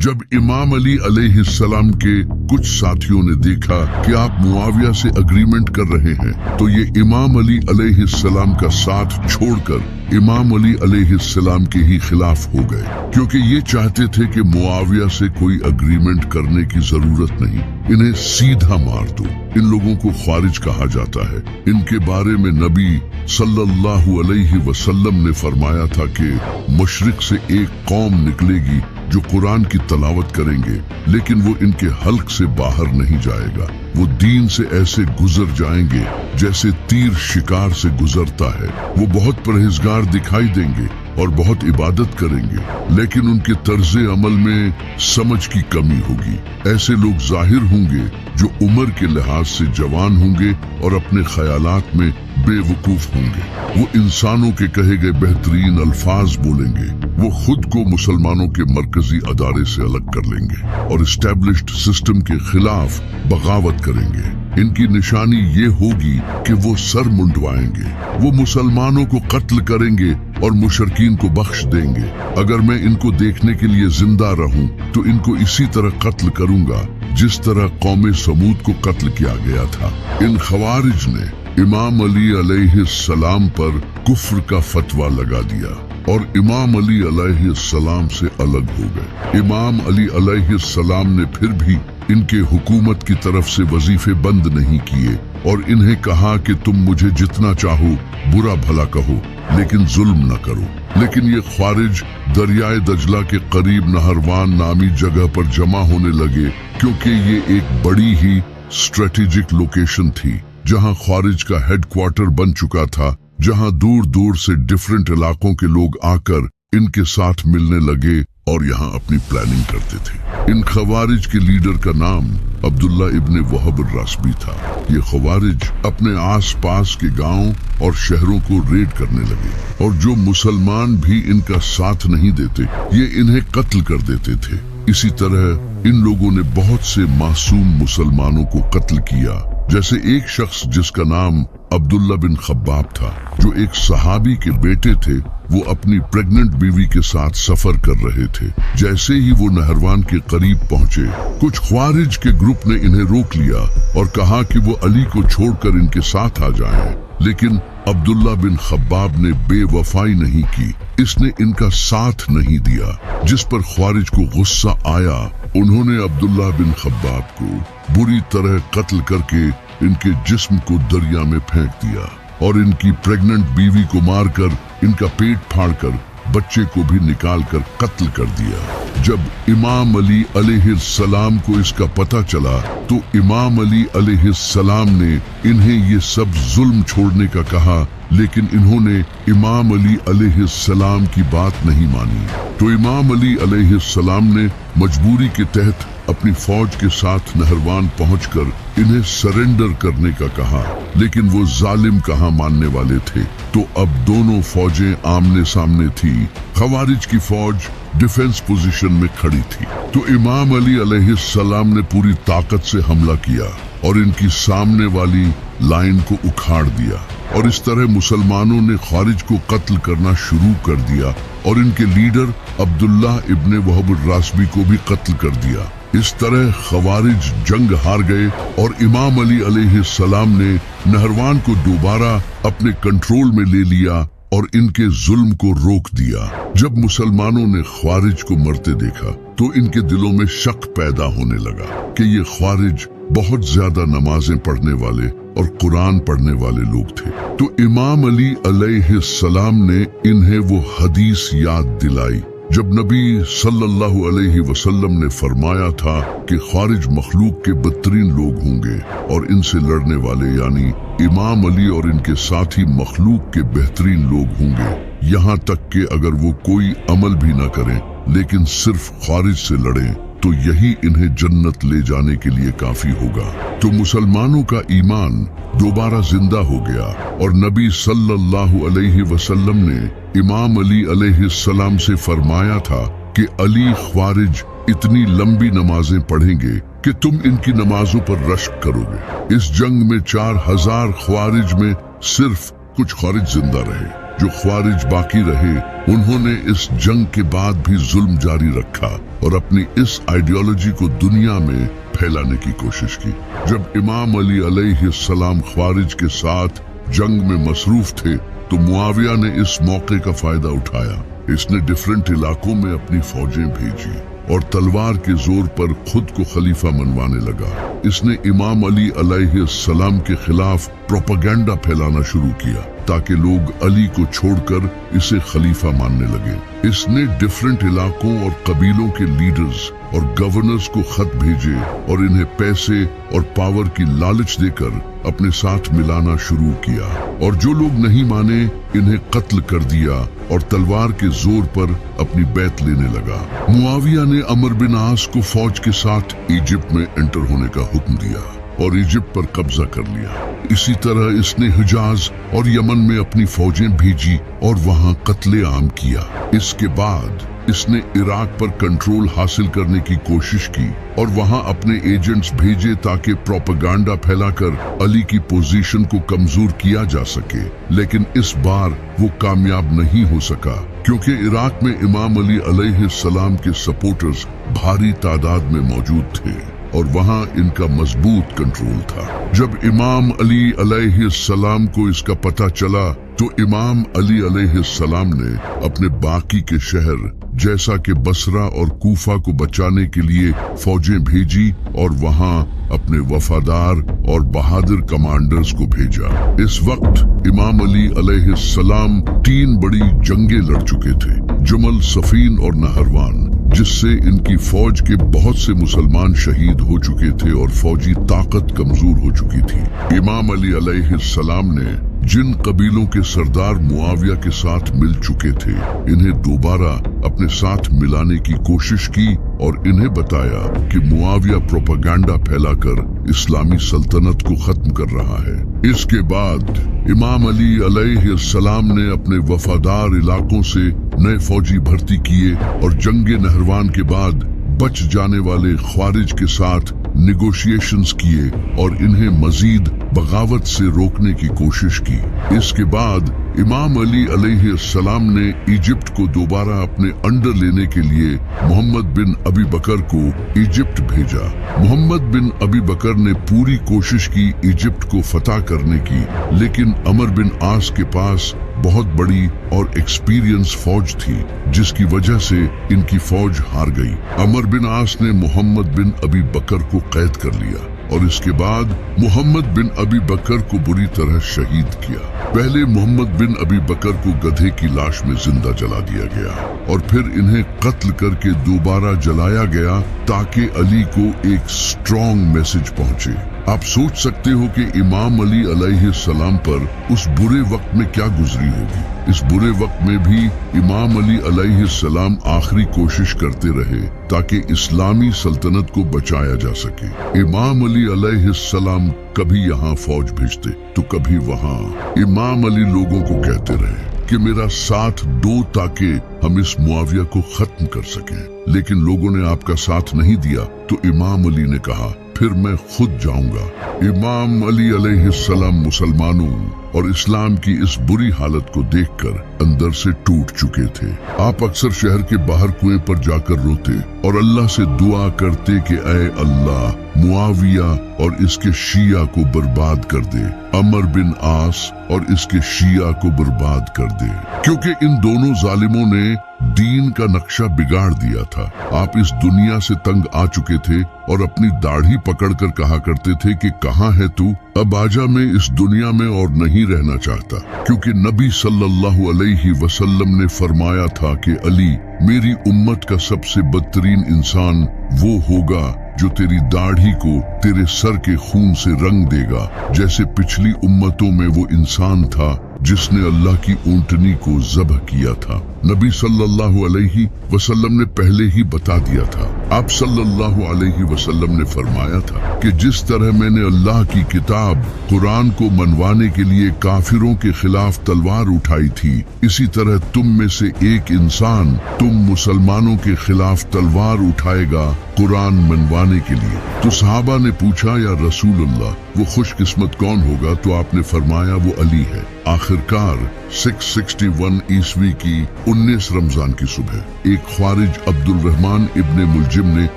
जब इमाम अली अलैहिस्सलाम के कुछ साथियों ने देखा कि आप मुआविया से अग्रीमेंट कर रहे हैं, तो ये इमाम अली अलैहिस्सलाम का साथ छोड़कर इमाम अली अलैहिस्सलाम के ही खिलाफ हो गए, क्योंकि ये चाहते थे कि मुआविया से कोई अग्रीमेंट करने की जरूरत नहीं, इन्हें सीधा मार दो। इन लोगों को ख्वारिज कहा जाता है। इनके बारे में नबी सल्लल्लाहु अलैहि वसल्लम ने फरमाया था कि मशरिक से एक कौम निकलेगी जो कुरान की तलावत करेंगे, लेकिन वो इनके हल्क से बाहर नहीं जाएगा। वो दीन से ऐसे गुजर जाएंगे जैसे तीर शिकार से गुजरता है। वो बहुत परहेजगार दिखाई देंगे और बहुत इबादत करेंगे, लेकिन उनके तर्जे अमल में समझ की कमी होगी। ऐसे लोग जाहिर होंगे जो उम्र के लिहाज से जवान होंगे और अपने ख्यालात में बेवकूफ होंगे। वो इंसानों के कहे गए बेहतरीन अल्फाज बोलेंगे। वो खुद को मुसलमानों के मरकजी अदारे से अलग कर लेंगे और एस्टेब्लिश्ड सिस्टम के खिलाफ बगावत करेंगे। इनकी निशानी ये होगी कि वो सर मुंडवाएंगे। वो मुसलमानों को कत्ल करेंगे और मुशरकीन को बख्श देंगे। अगर मैं इनको देखने के लिए जिंदा रहूं तो इनको इसी तरह कत्ल करूंगा जिस तरह कौमे समूद को कत्ल किया गया था। इन खवारिज ने इमाम अली अलैहिस्सलाम पर कुफ्र का फतवा लगा दिया और इमाम अली अलैहिस्सलाम से अलग हो गए। इमाम अली अलैहिस्सलाम ने फिर भी इनके हुकूमत की तरफ से वजीफे बंद नहीं किए और इन्हें कहा कि तुम मुझे जितना चाहो बुरा भला कहो, लेकिन जुल्म न करो। लेकिन ये ख्वारिज दरियाए दजला के करीब नहरवान नामी जगह पर जमा होने लगे, क्योंकि ये एक बड़ी ही स्ट्रेटेजिक लोकेशन थी जहां ख्वारिज का हेडक्वार्टर बन चुका था, जहां दूर दूर से डिफरेंट इलाकों के लोग आकर इनके साथ मिलने लगे और यहाँ अपनी प्लानिंग करते थे। इन खवारिज के लीडर का नाम अब्दुल्ला इब्ने वहब रासबी था। ये खवारिज अपने आसपास के गांव और शहरों को रेड करने लगे और जो मुसलमान भी इनका साथ नहीं देते, ये इन्हें कत्ल कर देते थे। इसी तरह इन लोगों ने बहुत से मासूम मुसलमानों को कत्ल किया, जैसे एक शख्स जिसका नाम अब्दुल्ला बिन खब्बाब था, जो एक सहाबी के बेटे थे। वो अपनी प्रेग्नेंट बीवी के साथ सफर कर रहे थे। जैसे ही वो नहरवान के करीब पहुंचे, कुछ ख्वारिज के ग्रुप ने इन्हें रोक लिया और कहा कि वो अली को छोड़कर इनके साथ आ जाएं। लेकिन अब्दुल्ला बिन खब्बाब ने बेवफाई नहीं की, इसने इनका साथ नहीं दिया, जिस पर ख्वारिज को गुस्सा आया। उन्होंने अब्दुल्ला बिन खब्बाब को बुरी तरह कत्ल करके इनके जिस्म को दरिया में फेंक दिया और इनकी प्रेग्नेंट बीवी को मारकर इनका पेट फाड़कर बच्चे को भी निकालकर कत्ल कर दिया। जब इमाम अली अलैहिस्सलाम को इसका पता चला तो इमाम अली अलैहिस्सलाम ने इन्हें ये सब जुल्म छोड़ने का कहा, लेकिन इन्होंने इमाम अली अलैहिस्सलाम की बात नहीं मानी। तो इमाम अली अलैहिस्सलाम ने मजबूरी के तहत अपनी फौज के साथ नहरवान पहुंचकर इन्हें सरेंडर करने का कहा, लेकिन वो जालिम कहाँ मानने वाले थे। तो अब दोनों फौजें आमने सामने थी। खवारिज की फौज डिफेंस पोजीशन में खड़ी थी, तो इमाम अली अलैहिस्सलाम ने पूरी ताकत से हमला किया और इनकी सामने वाली लाइन को उखाड़ दिया और इस तरह मुसलमानों ने ख्वारिज को कत्ल करना शुरू कर दिया और इनके लीडर अब्दुल्ला इब्ने वहब रासबी को भी कत्ल कर दिया। इस तरह खवारिज जंग हार गए और इमाम अली अलैहिस्सलाम ने नहरवान को दोबारा अपने कंट्रोल में ले लिया और इनके जुल्म को रोक दिया। जब मुसलमानों ने ख्वारिज को मरते देखा तो इनके दिलों में शक पैदा होने लगा कि ये ख्वारिज बहुत ज्यादा नमाजें पढ़ने वाले और कुरान पढ़ने वाले लोग थे। तो इमाम अली अलैहिस्सलाम ने इन्हें वो हदीस याद दिलाई जब नबी सल्लल्लाहु अलैहि वसल्लम ने फरमाया था कि ख्वारिज मखलूक के बदतरीन लोग होंगे और इनसे लड़ने वाले यानी इमाम अली और इनके साथी मखलूक के बेहतरीन लोग होंगे, यहाँ तक कि अगर वो कोई अमल भी न करें लेकिन सिर्फ ख्वारिज से लड़ें तो यही इन्हें जन्नत ले जाने के लिए काफी होगा। तो मुसलमानों का ईमान दोबारा जिंदा हो गया और नबी सल्लल्लाहु अलैहि वसल्लम ने इमाम अली अलैहिस्सलाम से फरमाया था कि अली ख्वारिज इतनी लंबी नमाजें पढ़ेंगे कि तुम इनकी नमाजों पर रश्क करोगे। इस जंग में 4000 ख्वारिज में सिर्फ कुछ ख्वारिज जिंदा रहे। जो ख्वारिज बाकी रहे उन्होंने इस जंग के बाद भी जुल्म जारी रखा और अपनी इस आइडियोलॉजी को दुनिया में फैलाने की कोशिश की। जब इमाम अली अलैहिस्सलाम ख्वारिज के साथ जंग में मसरूफ थे तो मुआविया ने इस मौके का फायदा उठाया। इसने डिफरेंट इलाकों में अपनी फौजें भेजी और तलवार के जोर पर खुद को खलीफा मनवाने लगा। इसने इमाम अली अलैहिस्सलाम के खिलाफ प्रोपेगेंडा फैलाना शुरू किया ताकि लोग अली को छोड़कर इसे खलीफा मानने लगे। इसने डिफरेंट इलाकों और कबीलों के लीडर्स और गवर्नर्स को खत भेजे और इन्हें पैसे और पावर की लालच देकर अपने साथ मिलाना शुरू किया और जो लोग नहीं माने इन्हें कत्ल कर दिया और तलवार के जोर पर अपनी बैत लेने लगा। मुआविया ने अमर बिन आस को फौज के साथ इजिप्ट में एंटर होने का हुक्म दिया और इजिप्ट पर कब्जा कर लिया। इसी तरह इसने हिजाज और यमन में अपनी फौजें भेजी और वहां कत्ले आम किया। इसके बाद इसने इराक पर कंट्रोल हासिल करने की कोशिश की और वहां अपने एजेंट्स भेजे ताकि प्रोपेगेंडा फैलाकर अली की पोजीशन को कमजोर किया जा सके, लेकिन इस बार वो कामयाब नहीं हो सका क्योंकि इराक में इमाम अली अलैहिस्सलाम के सपोर्टर्स भारी तादाद में मौजूद थे और वहां इनका मजबूत कंट्रोल था। जब इमाम अली अलैहिस्सलाम को इसका पता चला तो इमाम अली अलैहिस्सलाम ने अपने बाकी के शहर जैसा कि बसरा और कूफा को बचाने के लिए फौजें भेजी और वहां अपने वफादार और बहादुर कमांडर्स को भेजा। इस वक्त इमाम अली अलैहिस्सलाम 3 बड़ी जंगें लड़ चुके थे, जमल, सफीन और नहरवान, जिससे इनकी फौज के बहुत से मुसलमान शहीद हो चुके थे और फौजी ताकत कमजोर हो चुकी थी। इमाम अली अलैहिस्सलाम ने जिन कबीलों के सरदार मुआविया के साथ मिल चुके थे इन्हें दोबारा अपने साथ मिलाने की कोशिश की और इन्हें बताया कि मुआविया प्रोपेगेंडा फैलाकर इस्लामी सल्तनत को खत्म कर रहा है। इसके बाद इमाम अली अलैहिस्सलाम ने अपने वफादार इलाकों से नए फौजी भर्ती किए और जंगे नहरवान के बाद बच जाने वाले ख्वारिज के साथ निगोशिएशंस किए और इन्हें मजीद बगावत से रोकने की कोशिश की। इसके बाद इमाम अली अलैहिस्सलाम ने इजिप्ट को दोबारा अपने अंडर लेने के लिए मोहम्मद बिन अबी बकर को इजिप्ट भेजा। मोहम्मद बिन अबी बकर ने पूरी कोशिश की इजिप्ट को फतह करने की, लेकिन अमर बिन आस के पास बहुत बड़ी और एक्सपीरियंस फौज थी जिसकी वजह से इनकी फौज हार गई। अमर बिन आस ने मोहम्मद बिन अबी बकर को कैद कर लिया और इसके बाद मोहम्मद बिन अबी बकर को बुरी तरह शहीद किया। पहले मोहम्मद बिन अबी बकर को गधे की लाश में जिंदा जला दिया गया और फिर इन्हें कत्ल करके दोबारा जलाया गया ताकि अली को एक स्ट्रॉन्ग मैसेज पहुंचे। आप सोच सकते हो कि इमाम अली अलैहिस्सलाम पर उस बुरे वक्त में क्या गुजरी होगी। इस बुरे वक्त में भी इमाम अली अलैहिस्सलाम आखिरी कोशिश करते रहे ताकि इस्लामी सल्तनत को बचाया जा सके। इमाम अली अलैहिस्सलाम कभी यहाँ फौज भेजते तो कभी वहाँ। इमाम अली लोगों को कहते रहे कि मेरा साथ दो ताकि हम इस मुआविया को खत्म कर सकें, लेकिन लोगों ने आपका साथ नहीं दिया तो इमाम अली ने कहा फिर मैं खुद जाऊंगा। इमाम अली अलैहिस्सलाम मुसलमानों और इस्लाम की इस बुरी हालत को देखकर अंदर से टूट चुके थे। आप अक्सर शहर के बाहर कुएं पर जाकर रोते और अल्लाह से दुआ करते कि ऐ अल्लाह मुआविया और इसके शिया को बर्बाद कर दे, अमर बिन आस और इसके शिया को बर्बाद कर दे, क्योंकि इन दोनों जालिमों ने दीन का नक्शा बिगाड़ दिया था। आप इस दुनिया से तंग आ चुके थे और अपनी दाढ़ी पकड़कर कहा करते थे कि कहाँ है तू, अब आजा, मैं इस दुनिया में और नहीं रहना चाहता, क्योंकि नबी सल्लल्लाहु अलैहि वसल्लम ने फरमाया था कि अली मेरी उम्मत का सबसे बदतरीन इंसान वो होगा जो तेरी दाढ़ी को तेरे सर के खून से रंग देगा, जैसे पिछली उम्मतों में वो इंसान था जिसने अल्लाह की ऊंटनी को ज़ब्ह किया था। नबी सल्लल्लाहु अलैहि वसल्लम ने पहले ही बता दिया था। आप सल्लल्लाहु अलैहि वसल्लम ने फरमाया था कि जिस तरह मैंने अल्लाह की किताब कुरान को मनवाने के लिए काफिरों के खिलाफ तलवार उठाई थी, इसी तरह तुम में से एक इंसान तुम मुसलमानों के खिलाफ तलवार उठाएगा कुरान मनवाने के लिए। तो सहाबा ने पूछा, या रसूल अल्लाह वो खुशकिस्मत कौन होगा? तो आपने फरमाया वो अली है। आखिरकार 661 ईस्वी की 19 रमजान की सुबह एक ख्वारिज अब्दुल रहमान इब्ने मुलजिम ने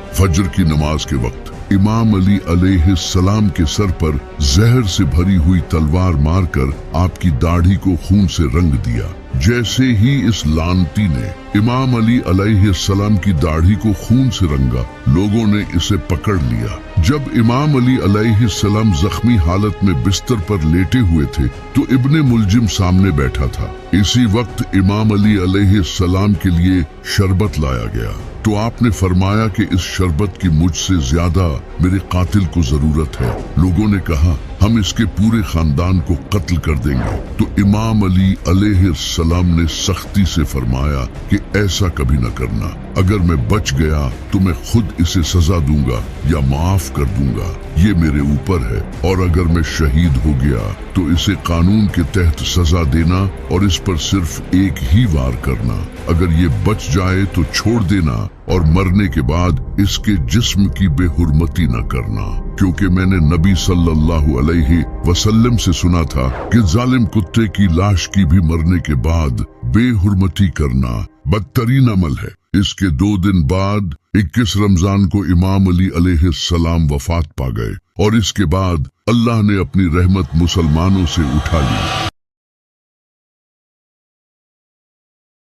फजर की नमाज के वक्त इमाम अली अलैहिस्सलाम के सर पर जहर से भरी हुई तलवार मारकर आपकी दाढ़ी को खून से रंग दिया। जैसे ही इस लानती ने इमाम अली अलैहिस्सलाम की दाढ़ी को खून से रंगा, लोगों ने इसे पकड़ लिया। जब इमाम अली अलैहिस्सलाम जख्मी हालत में बिस्तर पर लेटे हुए थे तो इब्ने मुलजिम सामने बैठा था। इसी वक्त इमाम अली अलैहिस्सलाम के लिए शरबत लाया गया तो आपने फरमाया कि इस शरबत की मुझसे ज्यादा मेरे कातिल को जरूरत है। लोगों ने कहा हम इसके पूरे खानदान को कत्ल कर देंगे। तो इमाम अली अलैहिस्सलाम ने सख्ती से फरमाया कि ऐसा कभी न करना, अगर मैं बच गया तो मैं खुद इसे सजा दूंगा या माफ कर दूंगा, ये मेरे ऊपर है। और अगर मैं शहीद हो गया तो इसे कानून के तहत सजा देना और इस पर सिर्फ एक ही वार करना। अगर ये बच जाए तो छोड़ देना और मरने के बाद इसके जिस्म की बेहुरमती न करना, क्योंकि मैंने नबी सल्लल्लाहु अलैहि वसल्लम से सुना था कि जालिम कुत्ते की लाश की भी मरने के बाद बेहुरमती करना बदतरीन अमल है। इसके 2 दिन बाद 21 रमजान को इमाम अली अलैहिस्सलाम वफात पा गए और इसके बाद अल्लाह ने अपनी रहमत मुसलमानों से उठा ली।